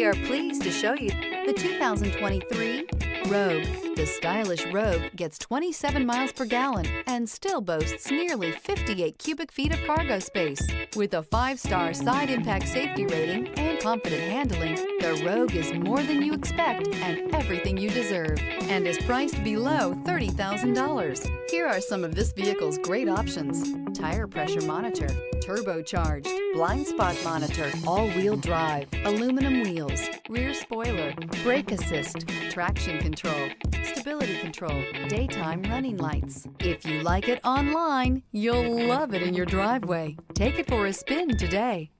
We are pleased to show you the 2023 Rogue. The stylish Rogue gets 27 miles per gallon and still boasts nearly 58 cubic feet of cargo space. With a 5-star side impact safety rating and confident handling, the Rogue is more than you expect and everything you deserve, and is priced below $30,000. Here are some of this vehicle's great options: tire pressure monitor, turbocharged, blind spot monitor, all-wheel drive, aluminum wheels, rear spoiler, brake assist, traction control, stability control, daytime running lights. If you like it online, you'll love it in your driveway. Take it for a spin today.